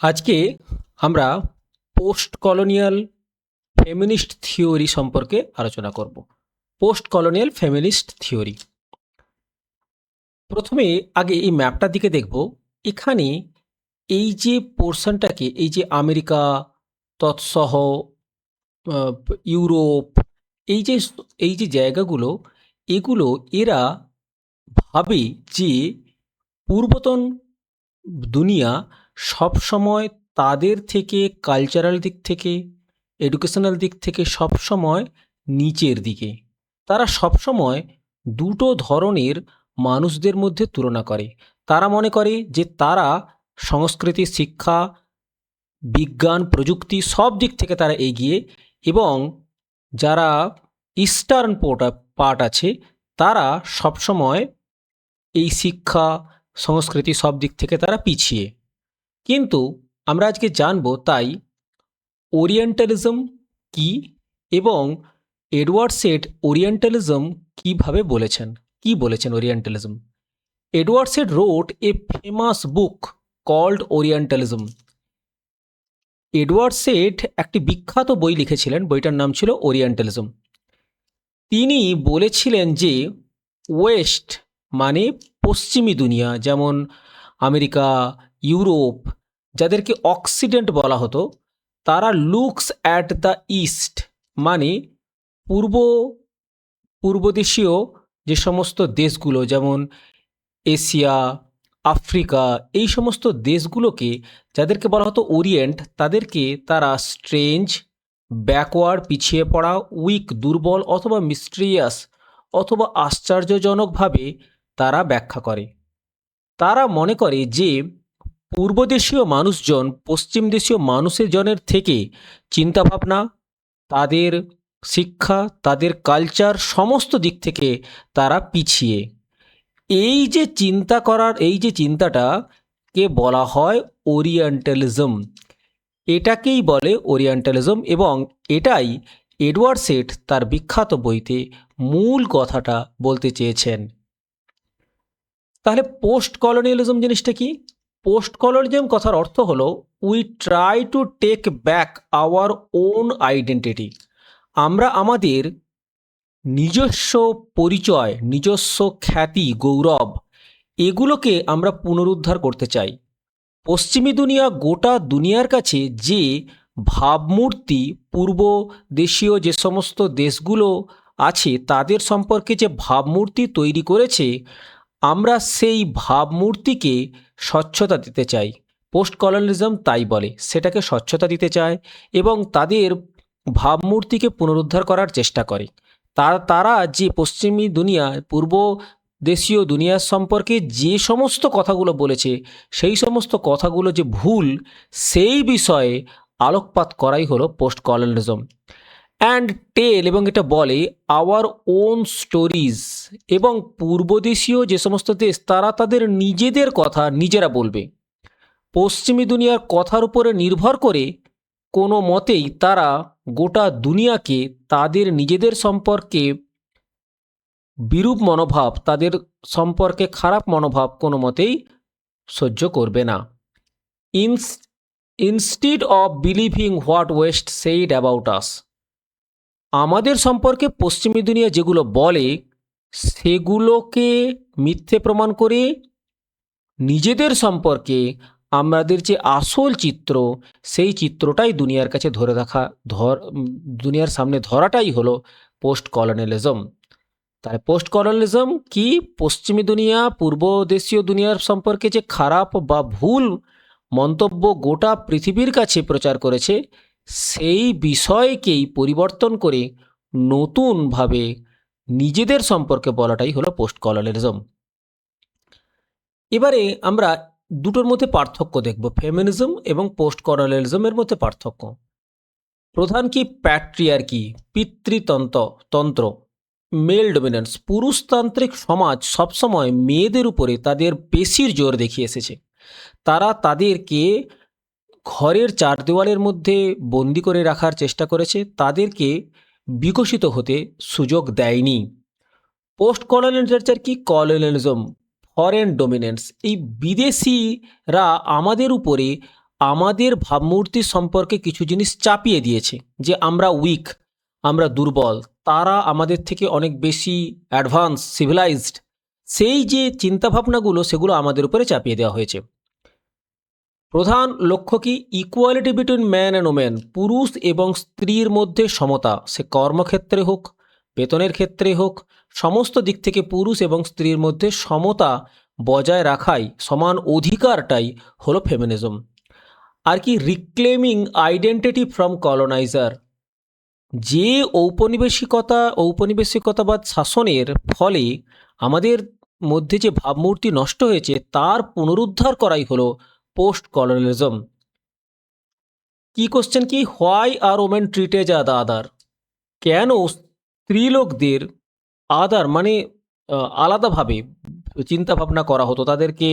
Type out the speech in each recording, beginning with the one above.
আজকে আমরা post colonial feminist theory সম্পর্কে আলোচনা করব। পোস্ট কলোনিয়াল ফেমিনিস্ট থিওরি, প্রথমে আগে এই ম্যাপটার দিকে দেখব। এখানে এই যে পোর্শনটাকে, এই যে আমেরিকা তৎসহ আহ, ইউরোপ, এই যে এই যে জায়গাগুলো, এগুলো এরা ভাবে যে পূর্বতন দুনিয়া সবসময় তাদের থেকে কালচারাল দিক থেকে, এডুকেশনাল দিক থেকে সবসময় নিচের দিকে। তারা সবসময় দুটো ধরনের মানুষদের মধ্যে তুলনা করে। তারা মনে করে যে তারা সংস্কৃতি, শিক্ষা, বিজ্ঞান, প্রযুক্তি সব দিক থেকে তারা এগিয়ে, এবং যারা ইস্টার্ন পার্ট আছে তারা সবসময় এই শিক্ষা, সংস্কৃতি সব দিক থেকে তারা পিছিয়ে। কিন্তু আমরা আজকে জানব তাই ওরিয়েন্টালিজম কি, এবং এডওয়ার্ড সেড ওরিয়েন্টালিজম কিভাবে বলেছেন। কি বলেছেন Orientalism? Edward Said wrote a famous book called Orientalism. Edward Said একটি বিখ্যাত বই লিখেছিলেন, বইটার নাম ছিল ওরিয়েন্টালিজম। তিনি বলেছিলেন যে ওয়েস্ট মানে পশ্চিমী দুনিয়া, যেমন আমেরিকা, ইউরোপ, যাদেরকে অক্সিডেন্ট বলা হতো, তারা লুকস অ্যাট দ্য ইস্ট মানে পূর্ব পূর্বদেশীয় যে সমস্ত দেশগুলো, যেমন এশিয়া, আফ্রিকা, এই সমস্ত দেশগুলোকে যাদেরকে বলা হতো ওরিয়েন্ট, তাদেরকে তারা স্ট্রেঞ্জ, ব্যাকওয়ার্ড, পিছিয়ে পড়া, উইক, দুর্বল, অথবা মিস্ট্রিয়াস, অথবা আশ্চর্যজনকভাবে তারা ব্যাখ্যা করে। তারা মনে করে যে পূর্বদেশীয় মানুষজন পশ্চিম দেশীয় মানুষের জনের থেকে চিন্তাভাবনা, তাদের শিক্ষা, তাদের কালচার সমস্ত দিক থেকে তারা পিছিয়ে। এই যে চিন্তা করার, এই যে চিন্তাটাকে বলা হয় ওরিয়েন্টালিজম। এটাকেই বলে ওরিয়েন্টালিজম, এবং এটাই এডওয়ার্ড সেড তার বিখ্যাত বইতে মূল কথাটা বলতে চেয়েছেন। তাহলে পোস্ট কলোনিয়ালিজম জিনিসটা কি? পোস্ট কলোনিয়ালিজম কথার অর্থ হলো we try to take back our own identity. আমরা আমাদের নিজস্ব পরিচয়, নিজস্ব খ্যাতি, গৌরব, এগুলোকে আমরা পুনরুদ্ধার করতে চাই। পশ্চিমী দুনিয়া গোটা দুনিয়ার কাছে যে ভাবমূর্তি পূর্ব দেশীয় যে সমস্ত দেশগুলো আছে তাদের সম্পর্কে যে ভাবমূর্তি তৈরি করেছে, আমরা সেই ভাবমূর্তিকে স্বচ্ছতা দিতে চাই। পোস্ট কলোনিয়ালিজম তাই বলে, সেটাকে স্বচ্ছতা দিতে চায় এবং তাদের ভাবমূর্তিকে পুনরুদ্ধার করার চেষ্টা করে। তারা যে পশ্চিমী দুনিয়া, পূর্ব দেশীয় দুনিয়ার সম্পর্কে যে সমস্ত কথাগুলো বলেছে, সেই সমস্ত কথাগুলো যে ভুল, সেই বিষয়ে আলোকপাত করাই হলো পোস্ট কলোনিয়ালিজম। অ্যান্ড টেল, এবং এটা বলে আওয়ার ওন স্টোরিজ, এবং পূর্বদেশীয় যে সমস্ত দেশ তারা তাদের নিজেদের কথা নিজেরা বলবে। পশ্চিমী দুনিয়ার কথার উপরে নির্ভর করে কোনো মতেই তারা গোটা দুনিয়াকে তাদের নিজেদের সম্পর্কে বিরূপ মনোভাব, তাদের সম্পর্কে খারাপ মনোভাব কোনো মতেই সহ্য করবে না। Instead of believing what West said about us, আমাদের সম্পর্কে পশ্চিমী দুনিয়া যেগুলো বলে সেগুলোকে মিথ্যে প্রমাণ করে নিজেদের সম্পর্কে আমাদের যে আসল চিত্র, সেই চিত্রটাই দুনিয়ার কাছে দুনিয়ার সামনে ধরাটাই হলো পোস্ট কলোনিয়ালিজম। তাই পোস্ট কলোনিয়ালিজম কি? পশ্চিমী দুনিয়া পূর্ব দেশীয় দুনিয়ার সম্পর্কে যে খারাপ বা ভুল মন্তব্য গোটা পৃথিবীর কাছে প্রচার করেছে, সেই বিষয়কেই পরিবর্তন করে নতুনভাবে নিজেদের সম্পর্কে বলাটাই হলো পোস্ট কলোনিয়ালিজম। এবারে আমরা দুটোর মধ্যে পার্থক্য দেখব, ফেমিনিজম এবং পোস্ট কলোনিয়ালিজমের মধ্যে পার্থক্য। প্রধান কি? প্যাট্রিয়ার্কি, পিতৃতন্ত্র, মেল ডমিনেন্স। পুরুষতান্ত্রিক সমাজ সবসময় মেয়েদের উপরে তাদের পেশির জোর দেখিয়ে এসেছে। তারা তাদেরকে ঘরের চার দেওয়ালের মধ্যে বন্দি করে রাখার চেষ্টা করেছে, তাদেরকে বিকশিত হতে সুযোগ দেয়নি। পোস্ট কলোনিয়ালিজম কি? Colonialism, foreign dominance. এই বিদেশিরা আমাদের উপরে আমাদের ভাবমূর্তি সম্পর্কে কিছু জিনিস চাপিয়ে দিয়েছে, যে আমরা উইক, আমরা দুর্বল, তারা আমাদের থেকে অনেক বেশি অ্যাডভান্স, সিভিলাইজড। সেই যে চিন্তাভাবনাগুলো, সেগুলো আমাদের উপরে চাপিয়ে দেওয়া হয়েছে। প্রধান লক্ষ্য কি? Equality between man and women, পুরুষ এবং স্ত্রীর মধ্যে সমতা, সে কর্মক্ষেত্রে হোক, বেতনের ক্ষেত্রে হোক, সমস্ত দিক থেকে পুরুষ এবং স্ত্রীর মধ্যে সমতা বজায় রাখাই, সমান অধিকারটাই হলো ফেমিনিজম। আর কি? রিক্লেমিং আইডেন্টিটি ফ্রম কলোনাইজার, যে ঔপনিবেশিকতাবাদ শাসনের ফলে আমাদের মধ্যে যে ভাবমূর্তি নষ্ট হয়েছে, তার পুনরুদ্ধার করাই হলো পোস্ট কলোনিয়ালিজম। কি কোশ্চেন কি? Why are women treated as the other? কেন স্ত্রীলোকদের আদার মানে আলাদাভাবে চিন্তা ভাবনা করা হতো, তাদেরকে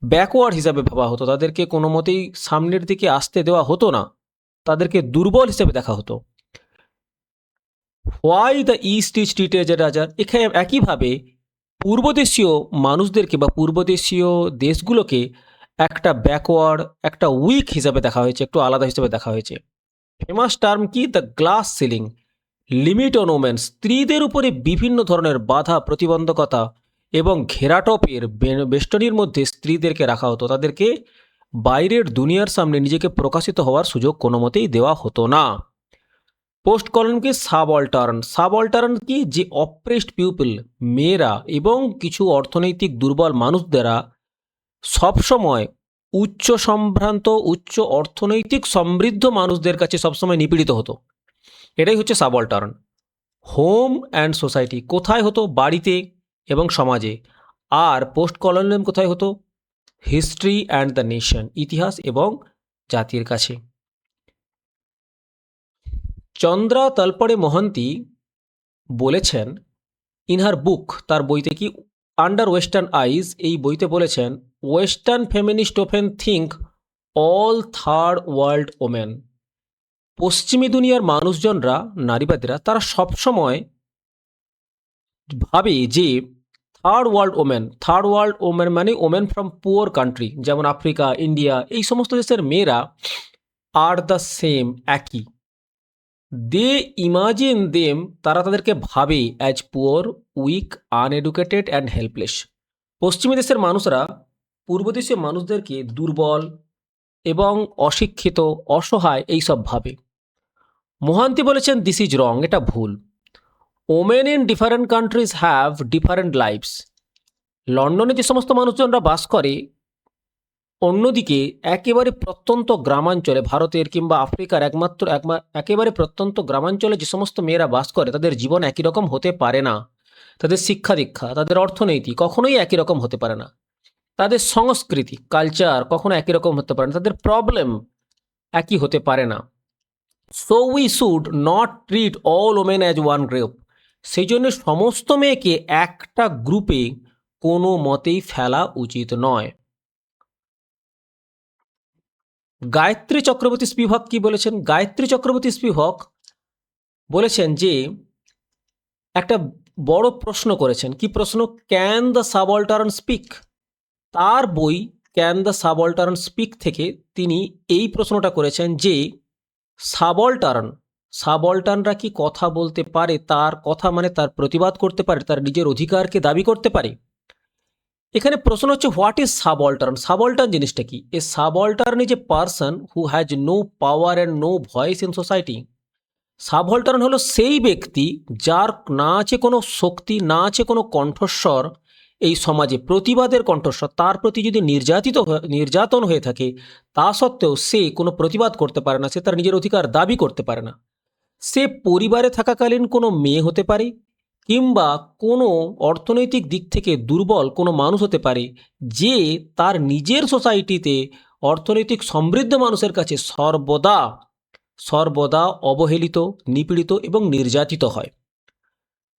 ব্যাকওয়ার্ড হিসাবে ভাবা হতো, তাদেরকে কোনো মতেই সামনের দিকে আসতে দেওয়া হতো না, তাদেরকে দুর্বল হিসেবে দেখা হতো। Why the East is treated as other? এখানে একইভাবে পূর্বদেশীয় মানুষদেরকে বা পূর্বদেশীয় দেশগুলোকে একটা ব্যাকওয়ার্ড, একটা উইক হিসাবে দেখা হয়েছে, একটু আলাদা হিসেবে দেখা হয়েছে। ফেমাস টার্ম কি? The glass ceiling, limit on women, স্ত্রীদের উপরে বিভিন্ন ধরনের বাধা, প্রতিবন্ধকতা এবং ঘেরাটপের বেষ্টনীর মধ্যে স্ত্রীদেরকে রাখা হতো, তাদেরকে বাইরের দুনিয়ার সামনে নিজেকে প্রকাশিত হওয়ার সুযোগ কোনো মতেই দেওয়া হতো না। পোস্ট কলোন কি? সাবঅল্টার্ন। সাবঅল্টার্ন কি? যে অপ্রেসড পিপল, মেয়েরা এবং কিছু অর্থনৈতিক দুর্বল মানুষদেরা সবসময় উচ্চ সম্ভ্রান্ত, উচ্চ অর্থনৈতিক সমৃদ্ধ মানুষদের কাছে সবসময় নিপীড়িত হতো। এটাই হচ্ছে সাবঅল্টার্ন। হোম অ্যান্ড সোসাইটি কোথায় হতো? বাড়িতে এবং সমাজে। আর পোস্ট কলোনিয়ালিজম কোথায় হতো? হিস্ট্রি অ্যান্ড দ্য নেশন, ইতিহাস এবং জাতির কাছে। চন্দ্রা তলপড়ে মহন্তি বলেছেন ইন হার বুক, তার বইতে কি আন্ডার ওয়েস্টার্ন আইজ, এই বইতে বলেছেন western feminist open think all third world women, পশ্চিমী দুনিয়ার মানুষজনরা, নারীবাদীরা, তারা সবসময় ভাবে যে থার্ড ওয়ার্ল্ড ওমেন মানে ওমেন ফ্রম পুয়ার কান্ট্রি, যেমন আফ্রিকা, ইন্ডিয়া, এই সমস্ত দেশের মেয়েরা আর দ্য সেম, একই। দে ইমাজিন দেম, তারা তাদেরকে ভাবে as poor, weak, uneducated and helpless. পশ্চিমী দেশের মানুষরা পূর্বদেশীয় মানুষদেরকে দুর্বল এবং অশিক্ষিত, অসহায় এইসব ভাবে। মোহান্তি বলেছেন দিস ইজ রং, এটা ভুল। Women in different countries have different lifes. লন্ডনে যে সমস্ত মানুষজনরা বাস করে, অন্যদিকে একেবারে প্রত্যন্ত গ্রামাঞ্চলে, ভারতের কিংবা আফ্রিকার একেবারে প্রত্যন্ত গ্রামাঞ্চলে যে সমস্ত মেয়েরা বাস করে, তাদের জীবন একই রকম হতে পারে না। তাদের শিক্ষা দীক্ষা, তাদের অর্থনীতি কখনোই একই রকম হতে পারে না। তাদের সংস্কৃতি, কালচার কখনো একই রকম হতে পারে না। তাদের প্রবলেম একই হতে পারে না। So we should not treat all women as one group. সেই জন্য সমস্ত মেয়েকে একটা গ্রুপে কোনো মতেই ফেলা উচিত নয়। গায়ত্রী চক্রবর্তী স্পিভক কি বলেছেন? গায়ত্রী চক্রবর্তী স্পিভক বলেছেন যে একটা বড় প্রশ্ন করেছেন। কি প্রশ্ন? Can the subaltern speak? তার বই ক্যান দ্য সাবঅল্টার্ন স্পিক থেকে তিনি এই প্রশ্নটা করেছেন যে সাবঅল্টার্নরা কি কথা বলতে পারে? তার কথা মানে তার প্রতিবাদ করতে পারে, তার নিজের অধিকারকে দাবি করতে পারে? এখানে প্রশ্ন হচ্ছে হোয়াট ইজ সাবঅল্টার্ন? সাবঅল্টার্ন জিনিসটা কি? A subaltern is a person who has no power and no voice in society. Subaltern হলো সেই ব্যক্তি যার না আছে কোনো শক্তি, না আছে কোনো কণ্ঠস্বর এই সমাজে, প্রতিবাদের কণ্ঠস্বর। তার প্রতি যদি নির্যাতন হয়ে থাকে, তা সত্ত্বেও সে কোনো প্রতিবাদ করতে পারে না, সে তার নিজের অধিকার দাবি করতে পারে না। সে পরিবারে থাকাকালীন কোনো মেয়ে হতে পারে, কিংবা কোনো অর্থনৈতিক দিক থেকে দুর্বল কোনো মানুষ হতে পারে, যে তার নিজের সোসাইটিতে অর্থনৈতিক সমৃদ্ধ মানুষের কাছে সর্বদা অবহেলিত, নিপীড়িত এবং নির্যাতিত হয়।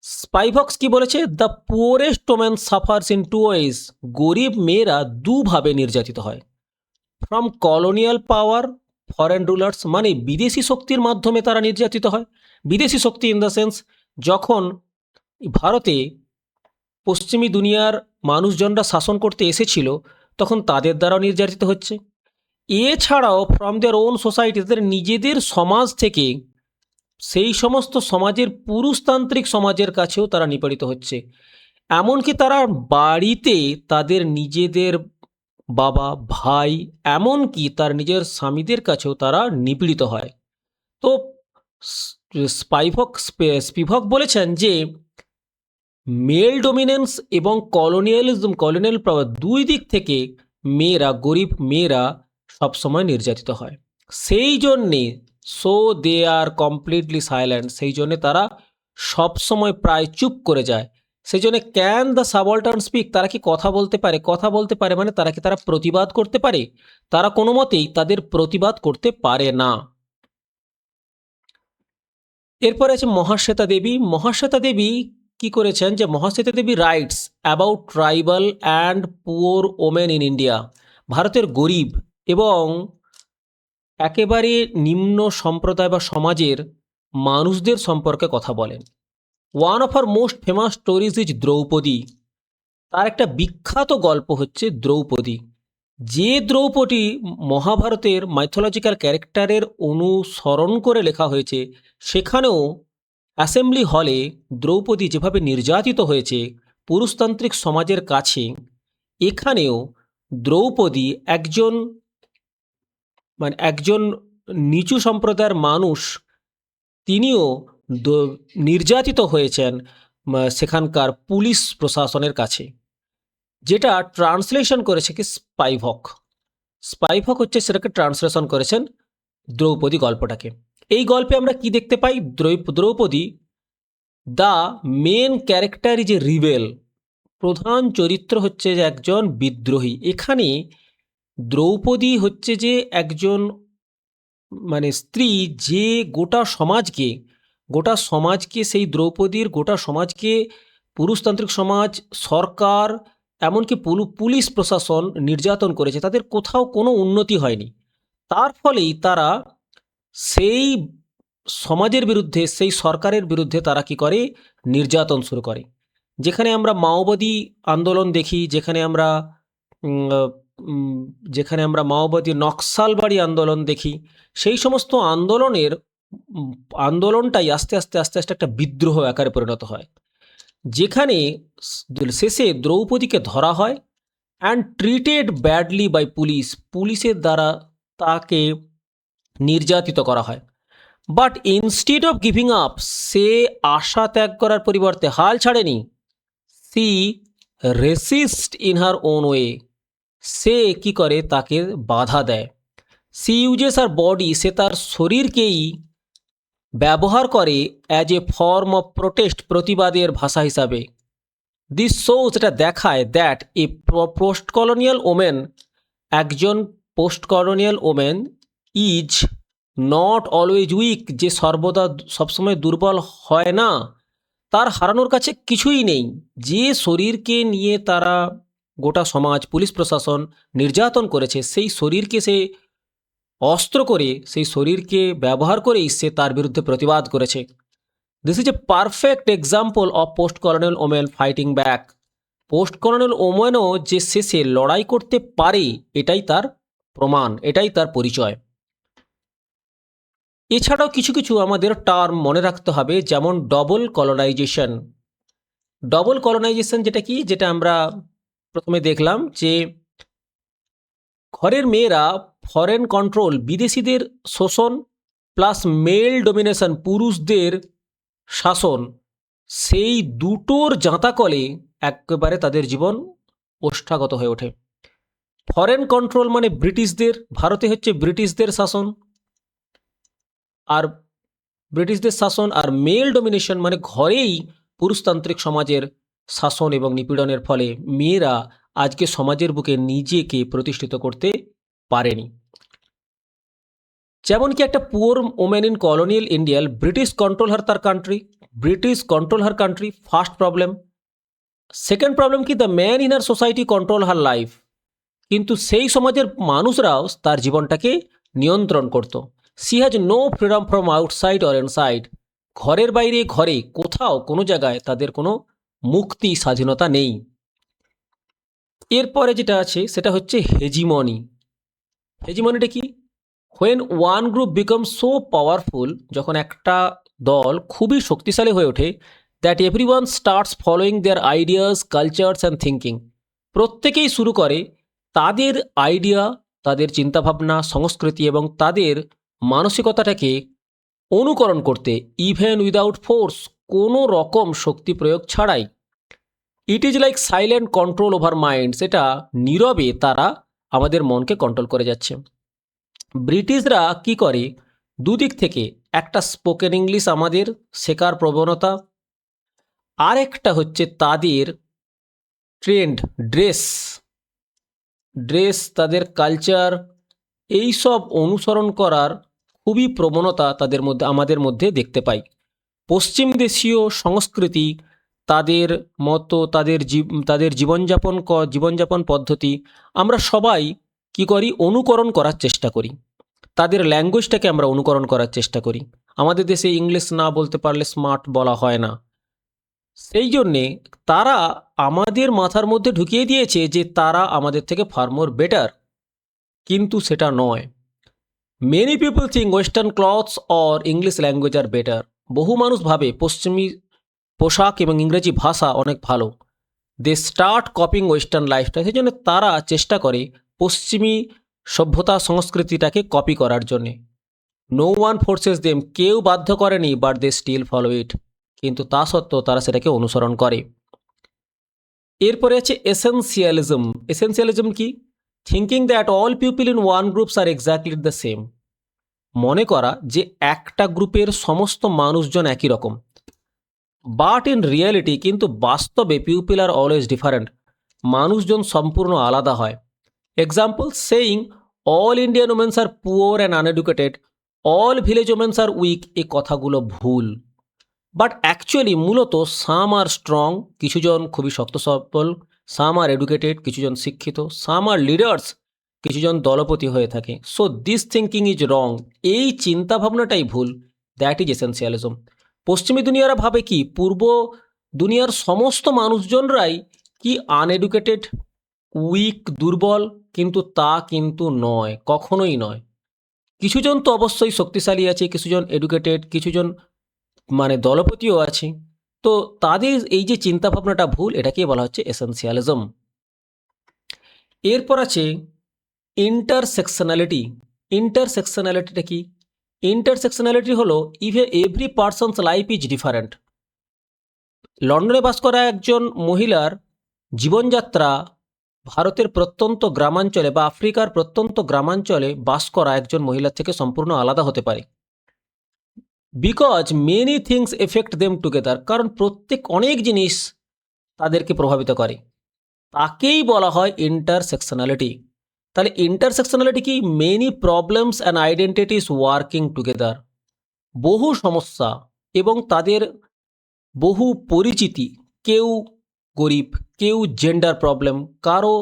স্পাইভক্স কি বলেছে? The poorest women suffers in two ways. গরিব মেয়েরা দুভাবে নির্যাতিত হয়। From colonial power, foreign rulers মানে বিদেশি শক্তির মাধ্যমে তারা নির্যাতিত হয়। বিদেশি শক্তি ইন দ্য সেন্স, যখন ভারতে পশ্চিমী দুনিয়ার মানুষজনরা শাসন করতে এসেছিল, তখন তাদের দ্বারাও নির্যাতিত হচ্ছে। এছাড়াও ফ্রম দেয়ার ওন সোসাইটি, তাদের নিজেদের সমাজ থেকে, সেই সমস্ত সমাজের পুরুষতান্ত্রিক সমাজের কাছেও তারা নিপীড়িত হচ্ছে। এমনকি তারা বাড়িতে তাদের নিজেদের বাবা, ভাই, এমনকি তার নিজের স্বামীদের কাছেও তারা নিপীড়িত হয়। তো স্পিভক বলেছেন যে মেল ডোমিনেন্স এবং কলোনিয়াল পাওয়ার দুই দিক থেকে মেয়েরা, গরিব মেয়েরা সবসময় নির্যাতিত হয়। সেই জন্যে দে আর কমপ্লিটলি সাইলেন্ট, সেই জন্যে তারা সবসময় প্রায় চুপ করে যায়। সেই জন্য ক্যান দ্য সাবঅল্টার্ন স্পিক, তারা কি কথা বলতে পারে? কথা বলতে পারে মানে তারা প্রতিবাদ করতে পারে? তারা কোনো মতেই তাদের প্রতিবাদ করতে পারে না। এরপরে আছে মহাশ্বেতা দেবী। মহাশ্বেতা দেবী কি করেছেন, যে Mahasweta Devi writes about tribal and poor women in India, ভারতের গরিব এবং একেবারে নিম্ন সম্প্রদায় বা সমাজের মানুষদের সম্পর্কে কথা বলেন। One of our most famous stories is Draupadi. তার একটা বিখ্যাত গল্প হচ্ছে দ্রৌপদী। যে দ্রৌপদী মহাভারতের মাইথোলজিক্যাল ক্যারেক্টারের অনুসরণ করে লেখা হয়েছে, সেখানেও অ্যাসেম্বলি হলে দ্রৌপদী যেভাবে নির্যাতিত হয়েছে পুরুষতান্ত্রিক সমাজের কাছে, এখানেও দ্রৌপদী একজন নিচু সম্প্রদায়ের মানুষ, তিনিও নির্যাতিত হয়েছেন সেখানকার পুলিশ প্রশাসনের কাছে। যেটা ট্রান্সলেশন করেছে কি স্পাইভক। স্পাইভক হচ্ছে সেটাকে ট্রান্সলেশন করেছেন দ্রৌপদী গল্পটাকে। এই গল্পে আমরা কি দেখতে পাই? Draupadi the main character is a rebel, প্রধান চরিত্র হচ্ছে যে একজন বিদ্রোহী। এখানে দ্রৌপদী হচ্ছে যে একজন স্ত্রী, যে গোটা সমাজকে সেই দ্রৌপদীর গোটা সমাজকে পুরুষতান্ত্রিক সমাজ, সরকার, এমনকি পুলিশ প্রশাসন নির্যাতন করেছে, তাদের কোথাও কোনো উন্নতি হয়নি। তার ফলেই তারা সেই সমাজের বিরুদ্ধে, সেই সরকারের বিরুদ্ধে তারা কি করে? নির্যাতন শুরু করে। যেখানে আমরা মাওবাদী আন্দোলন দেখি, যেখানে আমরা মাওবাদী নকশালবাড়ি আন্দোলন দেখি, সেই সমস্ত আন্দোলনটাই আস্তে আস্তে একটা বিদ্রোহ আকারে পরিণত হয়, যেখানে শেষে দ্রৌপদীকে ধরা হয় অ্যান্ড ট্রিটেড ব্যাডলি বাই পুলিশের দ্বারা তাকে নির্যাতিত করা হয়। But instead of giving up, সে আশা ত্যাগ করার পরিবর্তে হাল ছাড়েনি। She resist in her own way, সে কি করে? তাকে বাধা দেয়। সি ইউজেস আর বডি, সে তার শরীরকেই ব্যবহার করে as a form of protest, প্রতিবাদের ভাষা হিসাবে। দিস শোজ, এটা দেখায় that a post colonial women, একজন post colonial women is not always weak, যে সবসময় দুর্বল হয় না, তার হারানোর কাছে কিছুই নেই। যে শরীরকে নিয়ে তারা গোটা সমাজ, পুলিশ প্রশাসন নির্যাতন করেছে, সেই শরীরকে সে অস্ত্র করে, সেই শরীরকে ব্যবহার করেই সে তার বিরুদ্ধে প্রতিবাদ করেছে। This is a perfect example of post colonial women fighting back. Post colonial ওমেনও যে শেষে লড়াই করতে পারে, এটাই তার প্রমাণ, এটাই তার পরিচয়। এছাড়াও কিছু কিছু আমাদের টার্ম মনে রাখতে হবে, যেমন ডবল কলোনাইজেশন। ডবল কলোনাইজেশন যেটা কি? যেটা আমরা প্রথমে দেখলাম যে ঘরের মেয়েরা ফরেন কন্ট্রোল, বিদেশিদের শোষণ, প্লাস মেল ডোমিনেশন, পুরুষদের শাসন, সেই দুটোর জাঁতাকলে একেবারে তাদের জীবন ওষ্ঠাগত হয়ে ওঠে। ফরেন কন্ট্রোল মানে ব্রিটিশদের, ভারতে হচ্ছে ব্রিটিশদের শাসন, আর মেল ডোমিনেশন মানে ঘরেই পুরুষতান্ত্রিক সমাজের শাসন এবং নিপীড়নের ফলে মেয়েরা আজকে সমাজের বুকে নিজেকে প্রতিষ্ঠিত করতে পারেনি। যেমন কি একটা poor women in colonial India, British control her country, first problem. Second problem কি? The man in her society control her life, কিন্তু সেই সমাজের মানুষরাও তার জীবনটাকে নিয়ন্ত্রণ করত। She has no freedom from outside or inside, ঘরের বাইরে ঘরে কোথাও কোনো জায়গায় তাদের কোনো মুক্তি, স্বাধীনতা নেই। এরপরে যেটা আছে সেটা হচ্ছে হেজিমনি। হেজিমনিটা কি? When one group become so powerful, যখন একটা দল খুবই শক্তিশালী হয়ে ওঠে, that everyone starts following there ideas, cultures and thinking, প্রত্যেকেই শুরু করে তাদের আইডিয়া, তাদের চিন্তাভাবনা, সংস্কৃতি এবং তাদের মানসিকতাটাকে অনুকরণ করতে, ইভেন উইদাউট ফোর্স, কোনো রকম শক্তি প্রয়োগ ছাড়াই। It is like silent control over minds, এটা নীরবে তারা আমাদের মনকে কন্ট্রোল করে যাচ্ছে। ব্রিটিশরা কি করে, দুদিক থেকে, একটা স্পোকেন ইংলিশ আমাদের শেখার প্রবণতা, আর একটা হচ্ছে তাদের ট্রেন্ড, ড্রেস, তাদের কালচার, এই সব অনুসরণ করার খুবই প্রবণতা তাদের মধ্যে, আমাদের মধ্যে দেখতে পাই। পশ্চিম দেশীয় সংস্কৃতি, তাদের মতো, তাদের জীবনযাপন পদ্ধতি আমরা সবাই কি করি, অনুকরণ করার চেষ্টা করি। তাদের ল্যাঙ্গুয়েজটাকে আমরা অনুকরণ করার চেষ্টা করি। আমাদের দেশে ইংলিশ না বলতে পারলে স্মার্ট বলা হয় না, সেই জন্যে তারা আমাদের মাথার মধ্যে ঢুকিয়ে দিয়েছে যে তারা আমাদের থেকে ফার মোর বেটার, কিন্তু সেটা নয়। Many people think western clothes or English language are better, বহু মানুষ ভাবে পশ্চিমী পোশাক এবং ইংরেজি ভাষা অনেক ভালো। দে স্টার্ট কপিং ওয়েস্টার্ন লাইফস্টাইল, সেই জন্য তারা চেষ্টা করে পশ্চিমী সভ্যতা সংস্কৃতিটাকে কপি করার জন্যে। নো ওয়ান ফোর্সেস দেম, কেউ বাধ্য করেনি, but they still follow it, কিন্তু তা সত্ত্বেও তারা সেটাকে অনুসরণ করে। এরপরে আছে এসেন্সিয়ালিজম। এসেন্সিয়ালিজম কি? Thinking that all people in one groups are exactly the same, মনে করা যে একটা গ্রুপের সমস্ত মানুষজন একই রকম। বাট ইন রিয়েলিটি, কিন্তু বাস্তবে পিপল আর অলওয়েজ ডিফারেন্ট, মানুষজন সম্পূর্ণ আলাদা হয়। Example, saying all Indian womens are poor and uneducated, all village womens are weak, এই কথাগুলো ভুল। বাট অ্যাকচুয়ালি মূলত সাম আর স্ট্রং, কিছুজন খুবই শক্ত সবল, সাম আর এডুকেটেড, কিছুজন শিক্ষিত, সাম আর লিডার্স, কিছুজন দলপতি হয়ে থাকে। So this thinking is wrong, এই চিন্তাভাবনাটাই ভুল। That is essentialism. পশ্চিমী দুনিয়ারা ভাবে কি পূর্ব দুনিয়ার সমস্ত মানুষজনরাই কি আনএডুকেটেড, উইক, দুর্বল, কিন্তু তা কিন্তু নয়, কখনোই নয়। কিছুজন তো অবশ্যই শক্তিশালী আছে, কিছুজন এডুকেটেড, কিছুজন মানে দলপতিও আছে, তো তাদের এই যে চিন্তাভাবনাটা ভুল, এটাকেই বলা হচ্ছে এসেন্সিয়ালিজম। এরপর আছে ইন্টারসেকশনালিটি। ইন্টারসেকশনালিটিটা কি? ইন্টারসেকশনালিটি হলো every person's life is different. লন্ডনে বাস করা একজন মহিলার জীবনযাত্রা ভারতের প্রত্যন্ত গ্রামাঞ্চলে বা আফ্রিকার প্রত্যন্ত গ্রামাঞ্চলে বাস করা একজন মহিলার থেকে সম্পূর্ণ আলাদা হতে পারে। Because many things effect them together, কারণ অনেক জিনিস তাদেরকে প্রভাবিত করে, তাকেই বলা হয় ইন্টারসেকশনালিটি। তাহলে ইন্টারসেকশনালিটি কি? Many problems and identities working together, বহু সমস্যা এবং তাদের বহু পরিচিতি, কেউ গরিব, কেউ জেন্ডার প্রবলেম, কারো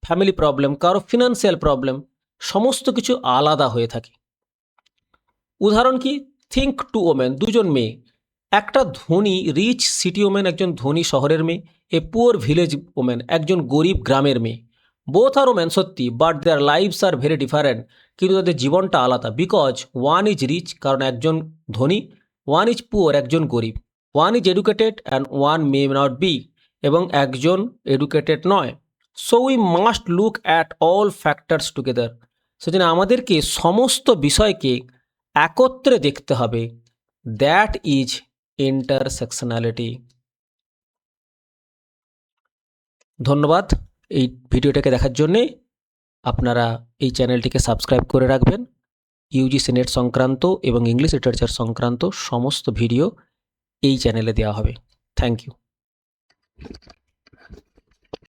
ফ্যামিলি প্রবলেম, কারো ফিনান্সিয়াল প্রবলেম, সমস্ত কিছু আলাদা হয়ে থাকে। উদাহরণ কি? থিঙ্ক টু ওমেন, দুজন মেয়ে, একটা ধনী রিচ সিটি ওমেন, একজন ধনী শহরের মেয়ে, এ পুয়ার ভিলেজ ওমেন, একজন গরিব গ্রামের মেয়ে। বোথ আর ওমেন, সত্যি, but their lifes are very different, কিন্তু তাদের জীবনটা আলাদা। বিকজ ওয়ান ইজ রিচ, কারণ একজন ধনী, ওয়ান ইজ পুয়ার, একজন গরিব, one is educated and one may not be, এবং একজন এডুকেটেড নয়। So we must look at all factors together, সেজন্য আমাদেরকে সমস্ত বিষয়কে একত্রে দেখতে হবে। That is intersectionality. ধন্যবাদ এই ভিডিওটাকে দেখার জন্যে। আপনারা এই চ্যানেলটিকে সাবস্ক্রাইব করে রাখবেন। ইউজিসি নেট সংক্রান্ত এবং ইংলিশ লিটারেচার সংক্রান্ত সমস্ত ভিডিও এই চ্যানেলে দেওয়া হবে। Thank you.